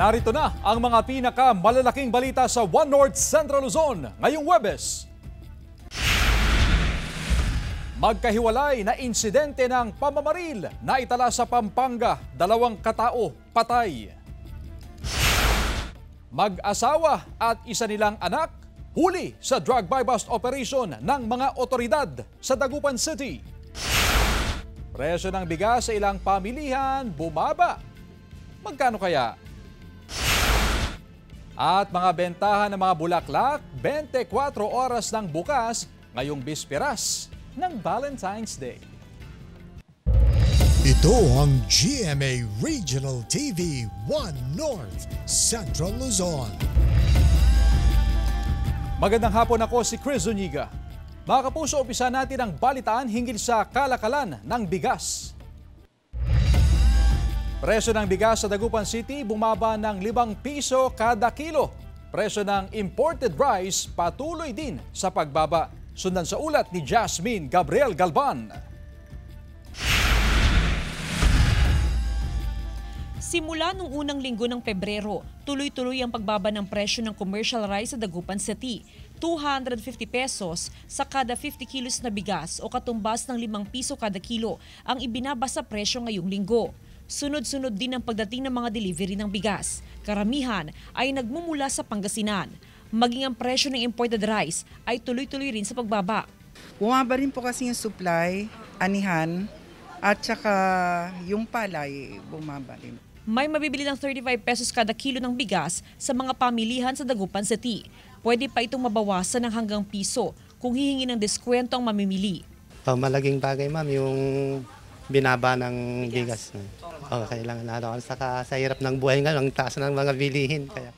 Narito na ang mga pinakamalalaking balita sa One North Central Luzon ngayong Huwebes. Magkahiwalay na insidente ng pamamaril na itala sa Pampanga, 2 katao patay. Mag-asawa at isa nilang anak huli sa drug buy-bust operation ng mga otoridad sa Dagupan City. Presyo ng bigas sa ilang pamilihan bumaba. Magkano kaya? At mga bentahan ng mga bulaklak, 24 oras ng bukas ngayong bisperas ng Valentine's Day. Ito ang GMA Regional TV 1 North Central Luzon. Magandang hapon, ako si Chris Zuniga. Mga kapuso, umpisa natin ang balitaan hinggil sa kalakalan ng bigas. Presyo ng bigas sa Dagupan City bumaba ng 5 piso kada kilo. Presyo ng imported rice patuloy din sa pagbaba. Sundan sa ulat ni Jasmine Gabriel Galban. Simula nung unang linggo ng Pebrero, tuloy-tuloy ang pagbaba ng presyo ng commercial rice sa Dagupan City. 250 pesos sa kada 50 kilos na bigas o katumbas ng 5 piso kada kilo ang ibinaba sa presyo ngayong linggo. Sunod-sunod din ang pagdating ng mga delivery ng bigas. Karamihan ay nagmumula sa Pangasinan. Maging ang presyo ng imported rice ay tuloy-tuloy rin sa pagbaba. Bumaba rin po kasi yung supply, anihan, at saka yung palay bumaba rin. May mabibili ng 35 pesos kada kilo ng bigas sa mga pamilihan sa Dagupan City. Pwede pa itong mabawasan ng hanggang piso kung hihingi ng deskwento ang mamimili. Malaking bagay, ma'am, yung binaba ng bigas. Kailangan na saka sa hirap ng buhay nga, ang taas ng mga bilihin. Kaya.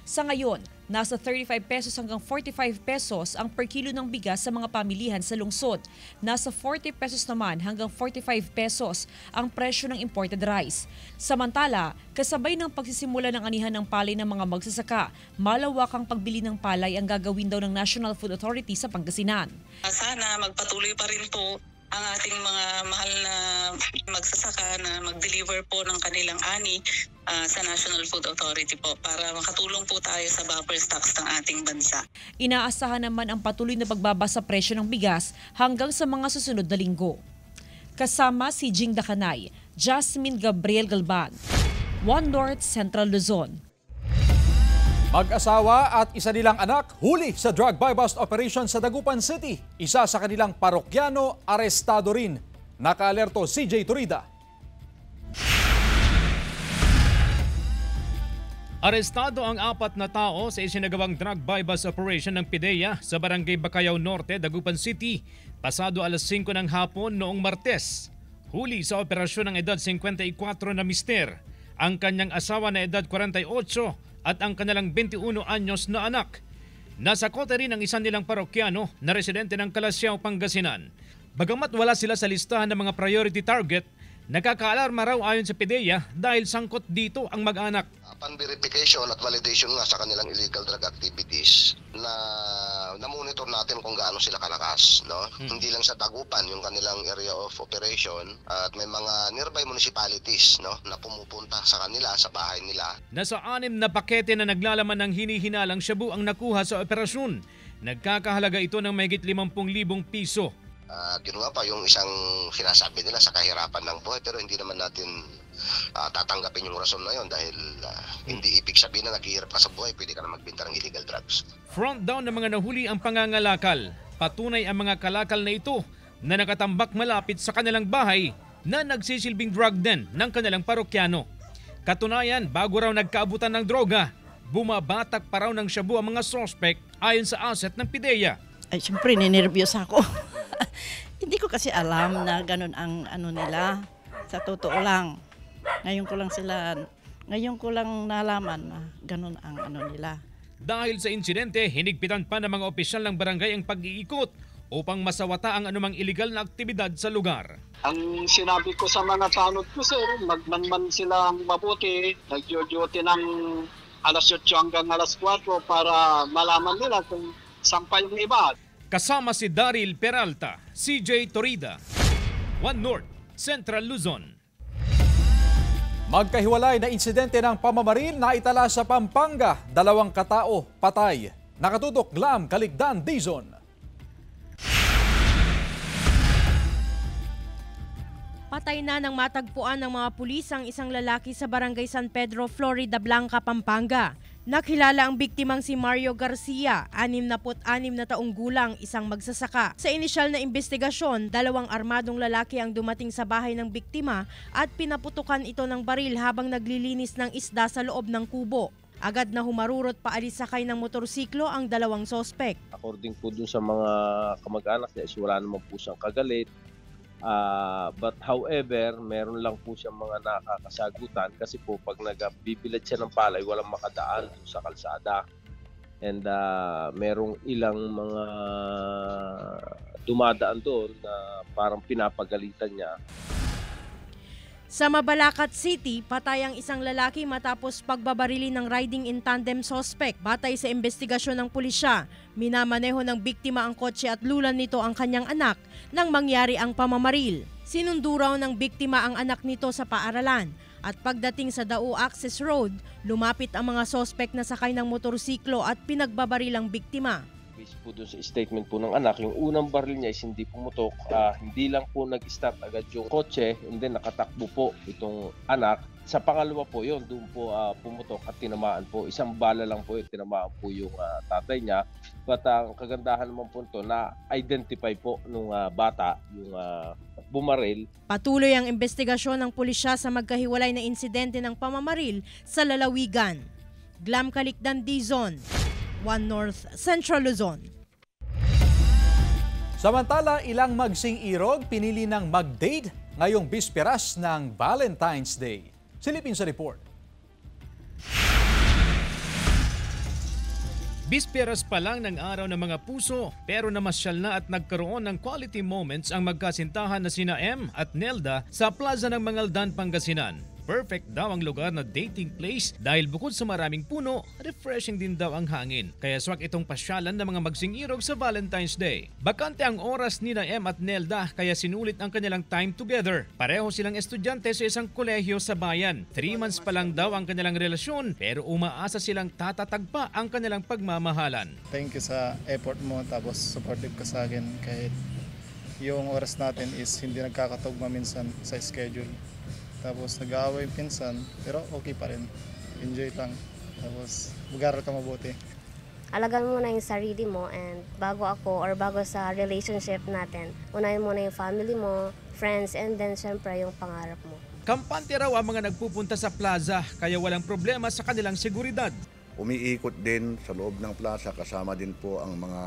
Sa ngayon, nasa 35 pesos hanggang 45 pesos ang per kilo ng bigas sa mga pamilihan sa lungsod. Nasa 40 pesos naman hanggang 45 pesos ang presyo ng imported rice. Samantala, kasabay ng pagsisimula ng anihan ng palay ng mga magsasaka, malawakang pagbili ng palay ang gagawin daw ng National Food Authority sa Pangasinan. Sana magpatuloy pa rin po ang ating mga mahal na magsasaka na mag-deliver po ng kanilang ani sa National Food Authority po para makatulong po tayo sa buffer stocks ng ating bansa. Inaasahan naman ang patuloy na pagbaba sa presyo ng bigas hanggang sa mga susunod na linggo. Kasama si Jing Dakanay, Jasmine Gabriel Galban, One North Central Luzon. Mag-asawa at isa nilang anak huli sa drug buy-bust operation sa Dagupan City. Isa sa kanilang parokyano arestado rin. Nakaalerto CJ Turida. Arestado ang 4 na tao sa isinagawang drug buy-bust operation ng PIDEA sa Barangay Bacayao Norte, Dagupan City, pasado alas 5 ng hapon noong Martes. Huli sa operasyon ng edad 54 na mister, ang kanyang asawa na edad 48 at ang kanilang 21 anyos na anak. Nasa kote rin ang isang nilang parokyano na residente ng Calasiao, Pangasinan. Bagamat wala sila sa listahan ng mga priority target, nakakaalarma raw ayon sa PIDEA dahil sangkot dito ang mag-anak. Upon verification at validation nga sa kanilang illegal drug activities, na namonitor natin kung gaano sila kalakas, no? Hindi lang sa Dagupan yung kanilang area of operation, at may mga nearby municipalities, no, na pumupunta sa kanila, sa bahay nila. Nasa 6 na pakete na naglalaman ng hinihinalang shabu ang nakuha sa operasyon. Nagkakahalaga ito ng mahigit 50,000 piso. At yun nga pa yung isang sinasabi nila sa kahirapan ng buhay, pero hindi naman natin tatanggapin yung rason na yun dahil hindi ibig sabihin na naghihirap ka sa buhay, pwede ka na magbenta ng illegal drugs. Front down ng mga nahuli ang pangangalakal. Patunay ang mga kalakal na ito na nakatambak malapit sa kanilang bahay na nagsisilbing drug den ng kanilang parokyano. Katunayan, bago raw nagkaabutan ng droga, bumabatak pa raw ng shabu ang mga suspect ayon sa asset ng PIDEA. Ay, siyempre, ninervyos ako. Hindi ko kasi alam na ganun ang ano nila. Sa totoo lang. Ngayon ko lang nalaman na ganun ang ano nila. Dahil sa insidente, hinigpitan pa ng mga opisyal ng barangay ang pag-iikot upang masawata ang anumang illegal na aktibidad sa lugar. Ang sinabi ko sa mga tanod ko, sir, magmanman silang mabuti, nag-duty ng alas 8 hanggang alas 4 para malaman nila kung saan pa yung iba. Kasama si Daryl Peralta, CJ Turida, One North Central Luzon. Magkahiwalay na insidente ng pamamaril na itala sa Pampanga. 2 katao patay. Nakatutok Glam Caligdan Dizon. Patay na nang matagpuan ng mga pulis ang isang lalaki sa Barangay San Pedro, Florida Blanca, Pampanga. Nakilala ang biktimang si Mario Garcia, 66 na taong gulang, isang magsasaka. Sa inisyal na investigasyon, 2 armadong lalaki ang dumating sa bahay ng biktima at pinaputukan ito ng baril habang naglilinis ng isda sa loob ng kubo. Agad na humarurot paalis sakay ng motorsiklo ang 2 sospek. According po dun sa mga kamag-anak niya, wala naman po siyang kagalit. But however, meron lang po siyang mga nakakasagutan kasi po pag nagbibilad siya ng palay, walang makadaan sa kalsada. And merong ilang mga dumadaan doon na parang pinapagalitan niya. Sa Mabalacat City, patay ang isang lalaki matapos pagbabarili ng riding in tandem suspect. Batay sa investigasyon ng pulisya, minamaneho ng biktima ang kotse at lulan nito ang kanyang anak nang mangyari ang pamamaril. Sinundo raw ng biktima ang anak nito sa paaralan at pagdating sa Dao Access Road, lumapit ang mga suspect na sakay ng motorsiklo at pinagbabaril ang biktima. Based po doon sa statement po ng anak, yung unang baril niya is hindi pumutok, hindi lang po nag-start agad yung kotse, and then nakatakbo po itong anak. Sa pangalawa po yun, doon po pumutok at tinamaan po. Isang bala lang po yung tinamaan po yung tatay niya. But ang kagandahan naman po ito, na-identify po nung bata yung bumaril. Patuloy ang investigasyon ng pulisya sa magkahiwalay na insidente ng pamamaril sa lalawigan. Glam Caligdan Dizon, 1 North Central Luzon. Samantala, ilang magsing-irog pinili ng mag-date ngayong bisperas ng Valentine's Day. Silipin sa report. Bisperas pa lang ng araw ng mga puso pero namasyal na at nagkaroon ng quality moments ang magkasintahan na sina M at Nelda sa Plaza ng Mangaldan, Pangasinan. Perfect daw ang lugar na dating place dahil bukod sa maraming puno, refreshing din daw ang hangin. Kaya swak itong pasyalan ng mga magsing-irog sa Valentine's Day. Bakante ang oras ni M at Nelda kaya sinulit ang kanilang time together. Pareho silang estudyante sa isang kolehiyo sa bayan. 3 months pa lang daw ang kanilang relasyon pero umaasa silang tatatagpa ang kanilang pagmamahalan. Thank you sa effort mo tapos supportive ka sa akin kahit yung oras natin is hindi nagkakatugma minsan sa schedule. Tapos nag-aaway pinsan, pero okay pa rin. Enjoy lang. Tapos mag-aral ka mabuti. Alagaan mo na yung sarili mo and bago sa relationship natin, unahin mo na yung family mo, friends, and then syempre yung pangarap mo. Kampante raw ang mga nagpupunta sa plaza kaya walang problema sa kanilang seguridad. Umiikot din sa loob ng plaza kasama din po ang mga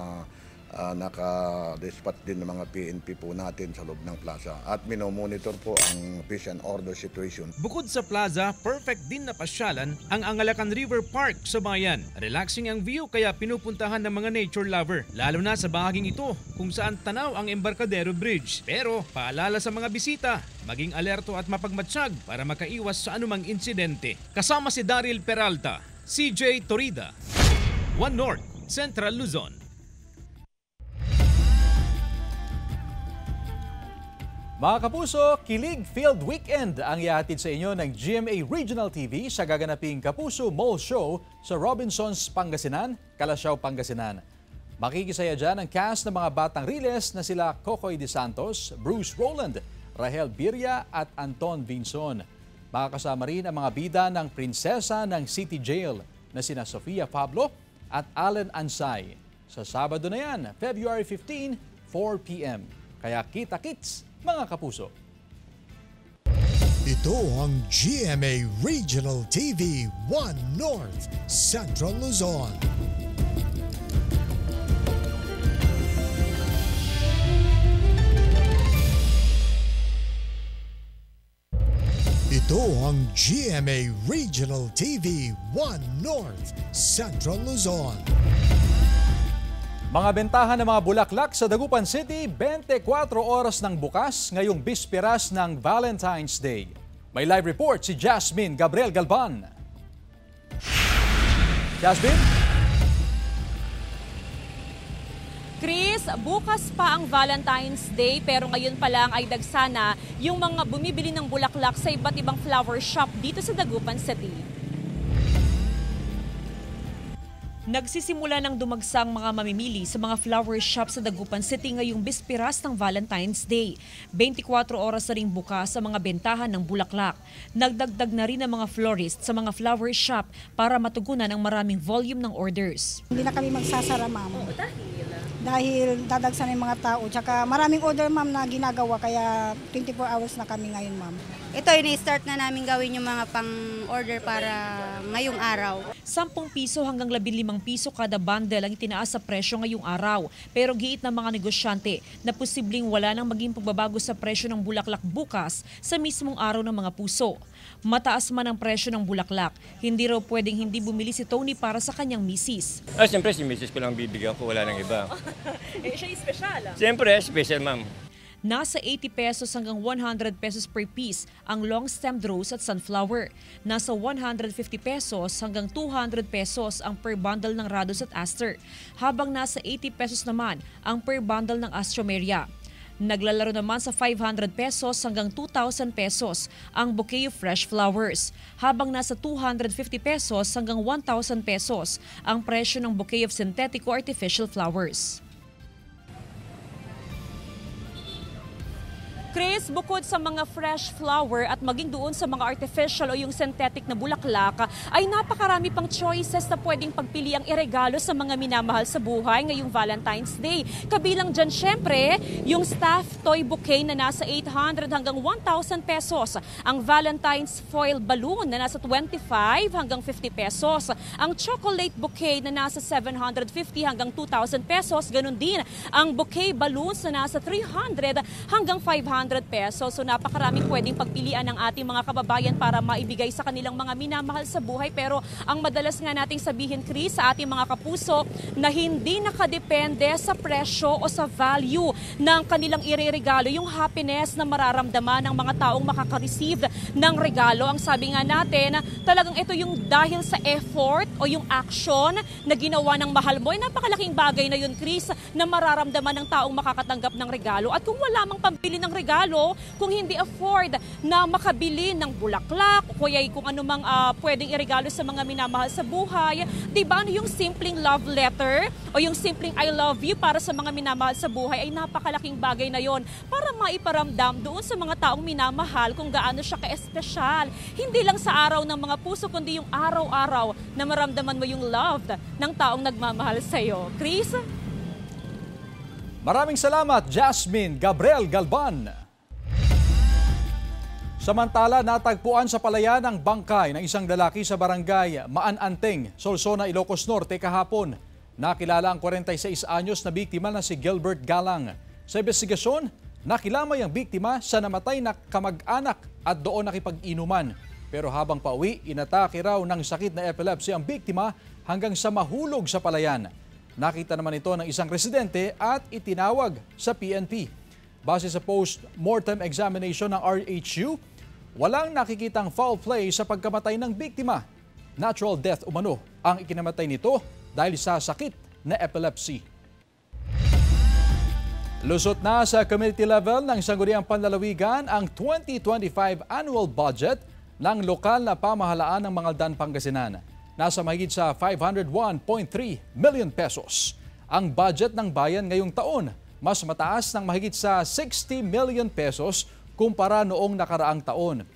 naka-dispatch din ng mga PNP po natin sa loob ng plaza at minomonitor po ang peace and order situation. Bukod sa plaza, perfect din na pasyalan ang Angalacan River Park sa bayan. Relaxing ang view kaya pinupuntahan ng mga nature lover, lalo na sa bahaging ito kung saan tanaw ang Embarcadero Bridge. Pero paalala sa mga bisita, maging alerto at mapagmatsyag para makaiwas sa anumang insidente. Kasama si Daryl Peralta, CJ Torida, 1 North Central Luzon. Mga kapuso, Kilig Field Weekend ang ihatid sa inyo ng GMA Regional TV sa gaganaping Kapuso Mall Show sa Robinsons, Pangasinan, Calasiao, Pangasinan. Makikisaya dyan ang cast ng mga batang riles na sila Cocoy De Santos, Bruce Rowland, Rahel Birria at Anton Vinson. Makakasama rin ang mga bida ng prinsesa ng City Jail na sina Sofia Pablo at Allen Ansay. Sa Sabado na yan, February 15, 4 p.m. Kaya kita-kits, mga kapuso. Ito ang GMA Regional TV 1 North Central Luzon. Ito ang GMA Regional TV 1 North Central Luzon. Mga bentahan ng mga bulaklak sa Dagupan City, 24 oras ng bukas ngayong bisperas ng Valentine's Day. May live report si Jasmine Gabriel Galban. Jasmine? Chris, bukas pa ang Valentine's Day pero ngayon pa lang ay dagsana yung mga bumibili ng bulaklak sa iba't ibang flower shop dito sa Dagupan City. Nagsisimula ng dumagsang mga mamimili sa mga flower shop sa Dagupan City ngayong bispiras ng Valentine's Day. 24 oras na ring bukas sa mga bentahan ng bulaklak. Nagdagdag na rin ang mga florist sa mga flower shop para matugunan ang maraming volume ng orders. Hindi na kami magsasara, ma'am. Dahil dadagsan yung mga tao. Tsaka maraming order, ma'am, na ginagawa kaya 24 hours na kami ngayon, ma'am. Ito, ini-start na namin gawin yung mga pang-order para ngayong araw. 10 piso hanggang 15 piso kada bundle ang itinaas sa presyo ngayong araw. Pero giit ng mga negosyante na posibleng wala nang maging pagbabago sa presyo ng bulaklak bukas sa mismong araw ng mga puso. Mataas man ang presyo ng bulaklak, hindi raw pwedeng hindi bumili si Tony para sa kanyang misis. Siyempre si misis ko lang bibigyan ko, wala nang iba. Siya special. Siyempre, special ma'am. Nasa 80 pesos hanggang 100 pesos per piece ang long-stemmed rose at sunflower. Nasa 150 pesos hanggang 200 pesos ang per bundle ng rhodos at aster. Habang nasa 80 pesos naman ang per bundle ng astromeria. Naglalaro naman sa 500 pesos hanggang 2,000 pesos ang bouquet of fresh flowers. Habang nasa 250 pesos hanggang 1,000 pesos ang presyo ng bouquet of synthetic or artificial flowers. Chris, bukod sa mga fresh flower at maging doon sa mga artificial o yung synthetic na bulaklak, ay napakarami pang choices na pwedeng pagpili ang iregalo sa mga minamahal sa buhay ngayong Valentine's Day. Kabilang dyan syempre, yung staff toy bouquet na nasa 800 hanggang 1,000 pesos. Ang Valentine's foil balloon na nasa 25 hanggang 50 pesos. Ang chocolate bouquet na nasa 750 hanggang 2,000 pesos. Ganun din ang bouquet balloons na nasa 300 hanggang 500 pesos. So napakaraming pwedeng pagpilian ng ating mga kababayan para maibigay sa kanilang mga minamahal sa buhay. Pero ang madalas nga nating sabihin, Chris, sa ating mga kapuso na hindi nakadepende sa presyo o sa value ng kanilang ireregalo, yung happiness na mararamdaman ng mga taong makaka-receive ng regalo. Ang sabi nga natin, talagang ito yung dahil sa effort o yung action na ginawa ng mahal mo. Ay napakalaking bagay na yun, Chris, na mararamdaman ng taong makakatanggap ng regalo. At kung wala mang pambili ng regalo, kung hindi afford na makabili ng bulaklak o kaya kung anumang pwedeng iregalo sa mga minamahal sa buhay, di ba yung simpleng love letter o yung simpleng I love you para sa mga minamahal sa buhay ay napakalaking bagay na yon para maiparamdam doon sa mga taong minamahal kung gaano siya ka-espesyal. Hindi lang sa araw ng mga puso kundi yung araw-araw na maramdaman mo yung love ng taong nagmamahal sa iyo. Chris? Maraming salamat, Jasmine Gabriel Galban. Samantala, natagpuan sa palayan ang bangkay ng isang lalaki sa barangay Maananteng, Solsona, Ilocos Norte kahapon. Nakilala ang 46 anyos na biktima na si Gilbert Galang. Sa investigasyon, nakilamay ang biktima sa namatay na kamag-anak at doon nakipag-inuman. Pero habang pauwi, inatake raw ng sakit na epilepsy ang biktima hanggang sa mahulog sa palayan. Nakita naman ito ng isang residente at itinawag sa PNP. Base sa post-mortem examination ng RHU, walang nakikitang foul play sa pagkamatay ng biktima. Natural death umano ang ikinamatay nito dahil sa sakit na epilepsy. Lusot na sa community level ng Sangguniang Panlalawigan ang 2025 annual budget ng lokal na pamahalaan ng Mangaldan, Pangasinan. Nasa mahigit sa 501.3 million pesos. Ang budget ng bayan ngayong taon, mas mataas ng mahigit sa 60 million pesos kumpara noong nakaraang taon.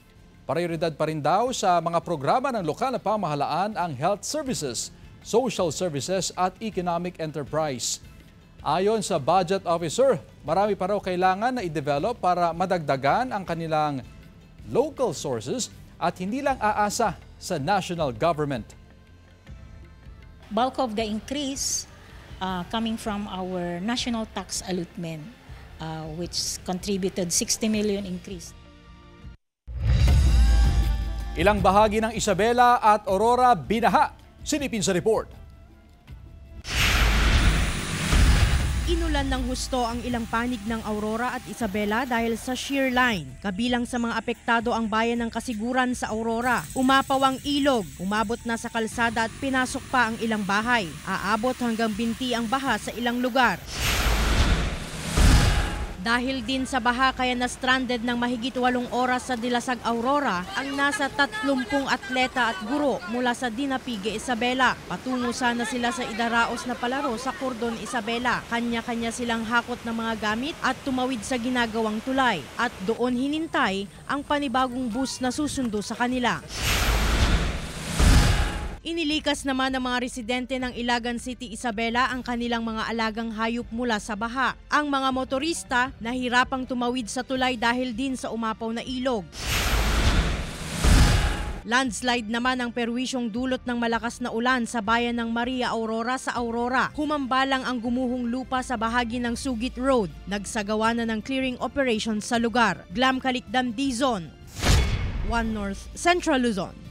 Prioridad pa rin daw sa mga programa ng lokal na pamahalaan ang health services, social services at economic enterprise. Ayon sa budget officer, marami pa raw kailangan na i-develop para madagdagan ang kanilang local sources at hindi lang aasa sa national government. Bulk of the increase coming from our national tax allotment, which contributed 60 million increase. Ilang bahagi ng Isabela at Aurora binaha. Silipin sa report. Inula Nawalan ng husto ang ilang panig ng Aurora at Isabela dahil sa shear line. Kabilang sa mga apektado ang bayan ng Kasiguran sa Aurora. Umapaw ang ilog, umabot na sa kalsada at pinasok pa ang ilang bahay. Aabot hanggang binti ang baha sa ilang lugar. Dahil din sa baha kaya na-stranded ng mahigit 8 oras sa Dilasag, Aurora ang nasa 30 atleta at guro mula sa Dinapigue, Isabela. Patungo sana sila sa idaraos na palaro sa Cordon, Isabela. Kanya-kanya silang hakot ng mga gamit at tumawid sa ginagawang tulay. At doon hinintay ang panibagong bus na susundo sa kanila. Inilikas naman ng mga residente ng Ilagan City, Isabela ang kanilang mga alagang hayop mula sa baha. Ang mga motorista nahirapang tumawid sa tulay dahil din sa umapaw na ilog. Landslide naman ang perwisyong dulot ng malakas na ulan sa bayan ng Maria Aurora sa Aurora. Humambalang ang gumuhong lupa sa bahagi ng Sugit Road. Nagsagawa na ng clearing operation sa lugar. Glam Calicdam, Dizon, 1 North Central Luzon.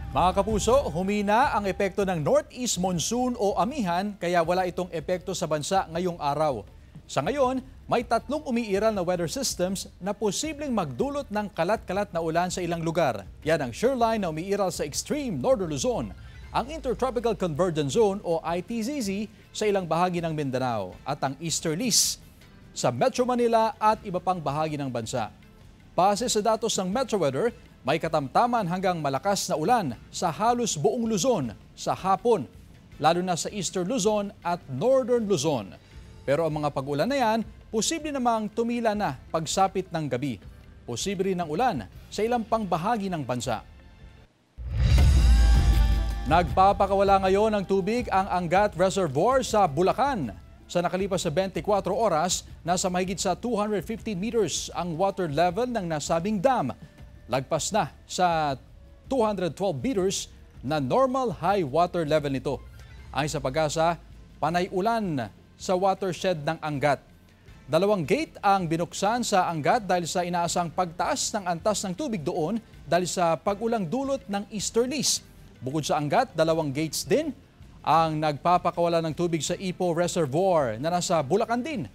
Mga kapuso, humina ang epekto ng Northeast Monsoon o amihan kaya wala itong epekto sa bansa ngayong araw. Sa ngayon, may 3 umiiral na weather systems na posibleng magdulot ng kalat-kalat na ulan sa ilang lugar. Yan ang shoreline na umiiral sa extreme northern Luzon, ang Intertropical Convergence Zone o ITZZ sa ilang bahagi ng Mindanao at ang easterlies sa Metro Manila at iba pang bahagi ng bansa. Base sa datos ng Metro Weather, may katamtaman hanggang malakas na ulan sa halos buong Luzon sa hapon, lalo na sa Eastern Luzon at Northern Luzon. Pero ang mga pag-ulan na yan, posible namang tumila na pagsapit ng gabi. Posible rin ang ulan sa ilang pang bahagi ng bansa. Nagpapakawala ngayon ng tubig ang Angat Reservoir sa Bulacan. Sa nakalipas sa 24 oras, nasa mahigit sa 250 meters ang water level ng nasabing dam. Lagpas na sa 212 meters na normal high water level nito. Ayon sa Pag-asa, panay ulan sa watershed ng Angat. 2 gate ang binuksan sa Angat dahil sa inaasang pagtaas ng antas ng tubig doon dahil sa pag-ulang dulot ng easterlies. Bukod sa Angat, 2 gates din ang nagpapakawala ng tubig sa Ipo Reservoir na nasa Bulacan din.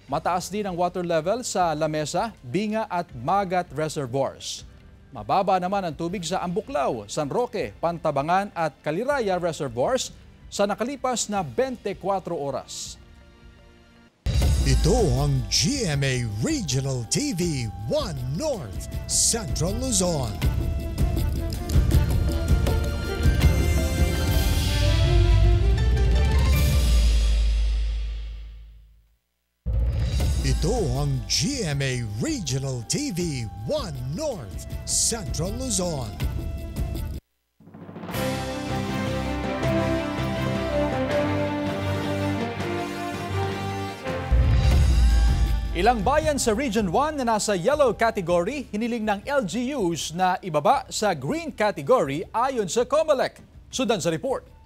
Mataas din ang water level sa Lamesa, Binga at Magat Reservoirs. Mababa naman ang tubig sa Ambuklao, San Roque, Pantabangan at Caliraya Reservoirs sa nakalipas na 24 oras. Ito ang GMA Regional TV 1 North Central Luzon. Ito ang GMA Regional TV 1 North Central Luzon. Ilang bayan sa Region 1 na nasa yellow category hiniling ng LGUs na ibaba sa green category ayon sa COMELEC. Sundan sa report.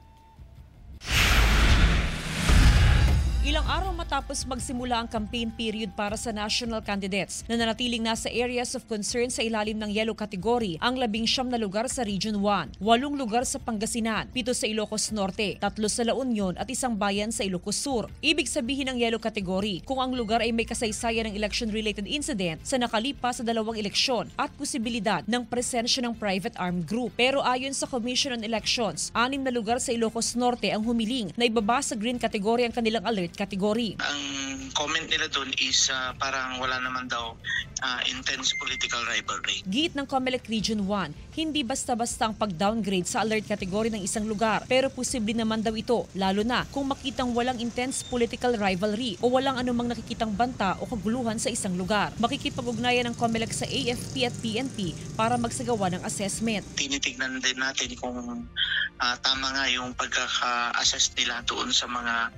Ilang araw matapos magsimula ang campaign period para sa national candidates na nanatiling nasa areas of concern sa ilalim ng yellow category ang 19 na lugar sa Region 1, 8 lugar sa Pangasinan, 7 sa Ilocos Norte, 3 sa La Union at 1 bayan sa Ilocos Sur. Ibig sabihin ng yellow category kung ang lugar ay may kasaysayan ng election-related incident sa nakalipas sa 2 eleksyon at posibilidad ng presensya ng private armed group. Pero ayon sa Commission on Elections, 6 na lugar sa Ilocos Norte ang humiling na ibaba sa green category ang kanilang alert category. Ang comment nila doon is parang wala naman daw intense political rivalry. Giit ng COMELEC Region 1, hindi basta-basta ang pag-downgrade sa alert category ng isang lugar, pero posible naman daw ito, lalo na kung makitang walang intense political rivalry o walang anumang nakikitang banta o kaguluhan sa isang lugar. Makikipag-ugnayan ng COMELEC sa AFP at PNP para magsagawa ng assessment. Tinitignan din natin kung tama nga yung pagkaka-assess nila doon sa mga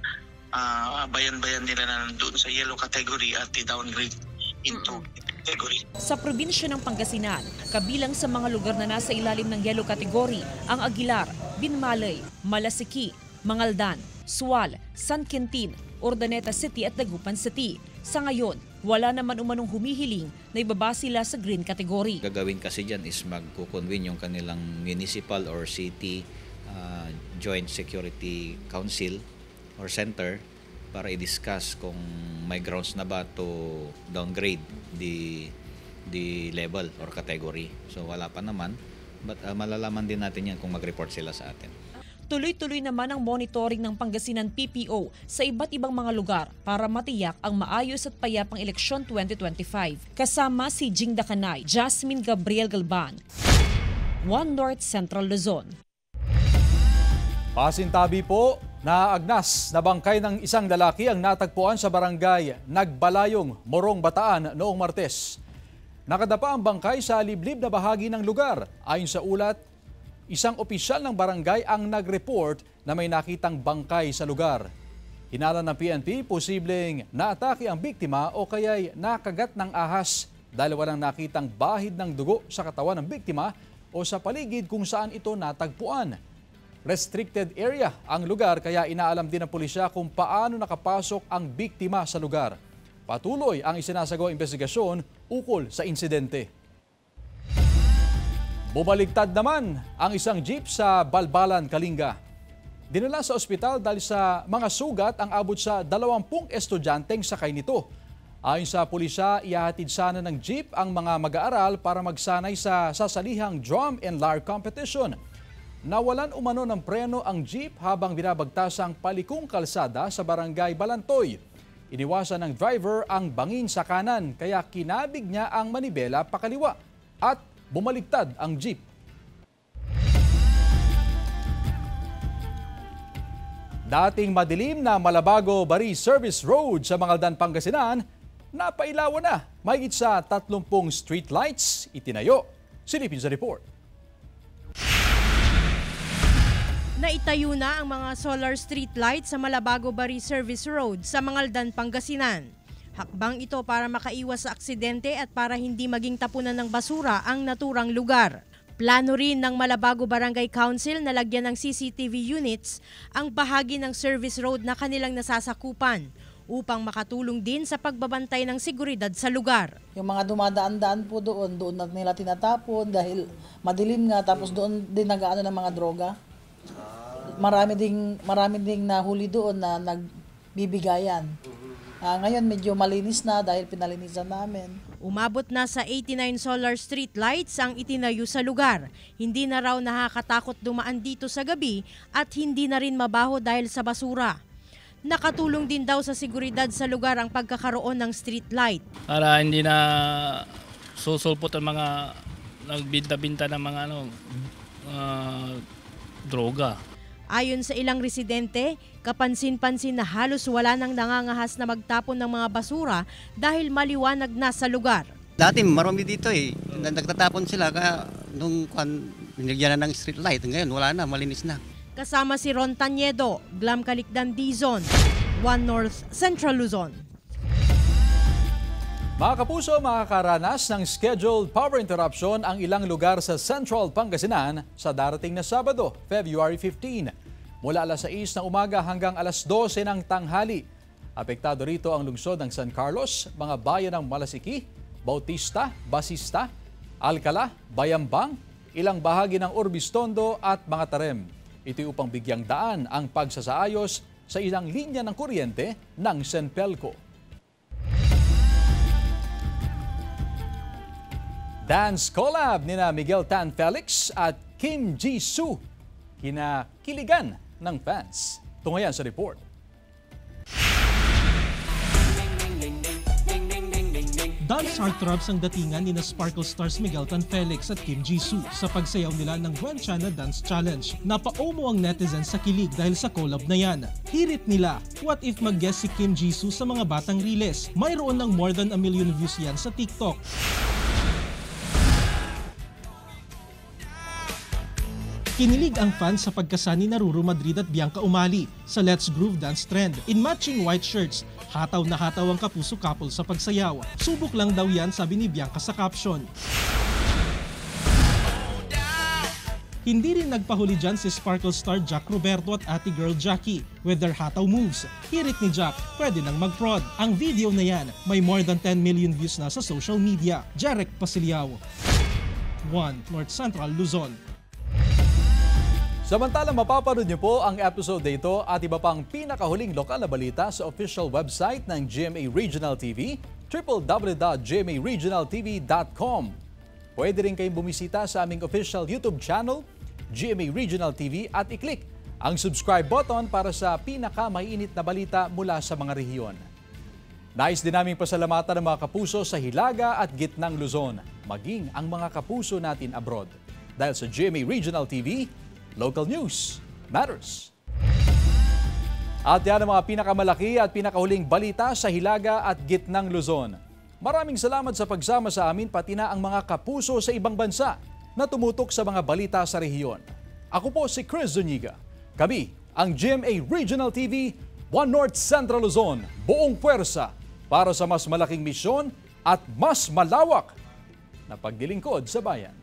bayan-bayan nila na nandoon sa yellow category at i-downgrade into category. Sa probinsya ng Pangasinan, kabilang sa mga lugar na nasa ilalim ng yellow category, ang Aguilar, Binmalay, Malasiki, Mangaldan, Sual, San Quintin, Urdaneta City at Dagupan City. Sa ngayon, Wala naman umanong humihiling na ibaba sila sa green category. Gagawin kasi dyan is magkukonvene yung kanilang municipal or city joint security council or center para i-discuss kung may grounds na ba to downgrade the level or category. So wala pa naman, but malalaman din natin yan kung mag-report sila sa atin. Tuloy-tuloy naman ang monitoring ng Pangasinan PPO sa iba't ibang mga lugar para matiyak ang maayos at payapang eleksyon 2025. Kasama si Jing Dakanay, Jasmine Gabriel Galban, One North Central Luzon. Pasintabi po, naagnas na bangkay ng isang lalaki ang natagpuan sa barangay Nagbalayong, Morong, Bataan noong Martes. Nakadapa ang bangkay sa liblib na bahagi ng lugar. Ayon sa ulat, isang opisyal ng barangay ang nag-report na may nakitang bangkay sa lugar. Hinala ng PNP, posibleng naatake ang biktima o kaya'y nakagat ng ahas dahil walang nakitang bahid ng dugo sa katawan ng biktima o sa paligid kung saan ito natagpuan. Restricted area ang lugar kaya inaalam din ng pulisya kung paano nakapasok ang biktima sa lugar. Patuloy ang isinasagawang investigasyon ukol sa insidente. Bumaligtad naman ang isang jeep sa Balbalan, Kalinga. Dinala sa ospital dahil sa mga sugat ang abot sa 20 estudyanteng sakay nito. Ayon sa pulisya, ihahatid sana ng jeep ang mga mag-aaral para magsanay sa sasalihang drum and lyre competition. Nawalan umano ng preno ang jeep habang binabagtas ang palikong kalsada sa barangay Balantoy. Iniwasan ng driver ang bangin sa kanan kaya kinabig niya ang manibela pakaliwa at bumaligtad ang jeep. Dating madilim na Malabago-Bari Service Road sa Mangaldan, Pangasinan, napailawan na. Mahigit sa 30 street lights itinayo. Silipin sa report. Naitayo na ang mga solar street lights sa Malabago-Bari Service Road sa Mangaldan, Pangasinan. Hakbang ito para makaiwas sa aksidente at para hindi maging tapunan ng basura ang naturang lugar. Plano rin ng Malabago Barangay Council na lagyan ng CCTV units ang bahagi ng service road na kanilang nasasakupan upang makatulong din sa pagbabantay ng seguridad sa lugar. Yung mga dumadaan-daan po doon na nila tinatapon dahil madilim nga, tapos doon din nag-aano ng mga droga. Marami ding nahuli doon na nagbibigayan. Ngayon medyo malinis na dahil pinalinisan namin. Umabot na sa 89 solar street lights ang itinayo sa lugar. Hindi na raw nakakatakot dumaan dito sa gabi at hindi na rin mabaho dahil sa basura. Nakatulong din daw sa seguridad sa lugar ang pagkakaroon ng street light. Para hindi na susulpot ang mga nagbinta-binta ng mga droga. Ayon sa ilang residente, kapansin-pansin na halos wala nang nangangahas na magtapon ng mga basura dahil maliwanag na sa lugar. Dati marami dito nagtatapon sila kaya nung binigyan na ng street light, ngayon wala na, malinis na. Kasama si Ron Tanyedo, Glam Calicdan Dizon, One North Central Luzon. Mga kapuso, makakaranas ng scheduled power interruption ang ilang lugar sa Central Pangasinan sa darating na Sabado, February 15. Mula alas 6 ng umaga hanggang alas 12 ng tanghali. Apektado rito ang lungsod ng San Carlos, mga bayan ng Malasiki, Bautista, Basista, Alcala, Bayambang, ilang bahagi ng Urbistondo at mga Tarem. Ito upang bigyang daan ang pagsasaayos sa ilang linya ng kuryente ng Senpelco. Dance collab nina Miguel Tan Felix at Kim Jisoo kinakiligan ng fans. Tungayan sa report. Dance heartthrobs ang datingan ni Sparkle Stars Miguel Tan Felix at Kim Jisoo sa pagsayaw nila ng Gwen Chana Dance Challenge. Napa-omo ang netizens sa kilig dahil sa collab na yan. Hirit nila, what if mag-guest si Kim Jisoo sa mga batang reels? Mayroon ng more than 1 million views yan sa TikTok. Kinilig ang fans sa pagkasani na Ruru Madrid at Bianca Umali sa Let's Groove dance trend. In matching white shirts, hataw na hataw ang kapuso couple sa pagsayaw. Subok lang daw yan, sabi ni Bianca sa caption. Hindi rin nagpahuli dyan si Sparkle star Jack Roberto at ate girl Jackie with their hataw moves. Hirit ni Jack, pwede nang mag-fraud. Ang video na yan may more than 10 million views na sa social media. Jarek Pasiliao, 1 North Central, Luzon. Samantalang mapapanood niyo po ang episode na ito at iba pang pinakahuling lokal na balita sa official website ng GMA Regional TV, www.gmaregionaltv.com. Pwede rin kayong bumisita sa aming official YouTube channel, GMA Regional TV, at i-click ang subscribe button para sa pinakamainit na balita mula sa mga rehiyon. Nais din naming pasalamatan ng mga kapuso sa Hilaga at Gitnang Luzon, maging ang mga kapuso natin abroad. Dahil sa GMA Regional TV, local news matters. At yan ang mga pinakamalaki at pinakahuling balita sa Hilaga at Gitnang Luzon. Maraming salamat sa pagsama sa amin pati na ang mga kapuso sa ibang bansa na tumutok sa mga balita sa rehiyon. Ako po si Chris Zuniga. Kami ang GMA Regional TV, 1 North Central Luzon, buong puwersa para sa mas malaking misyon at mas malawak na paglilingkod sa bayan.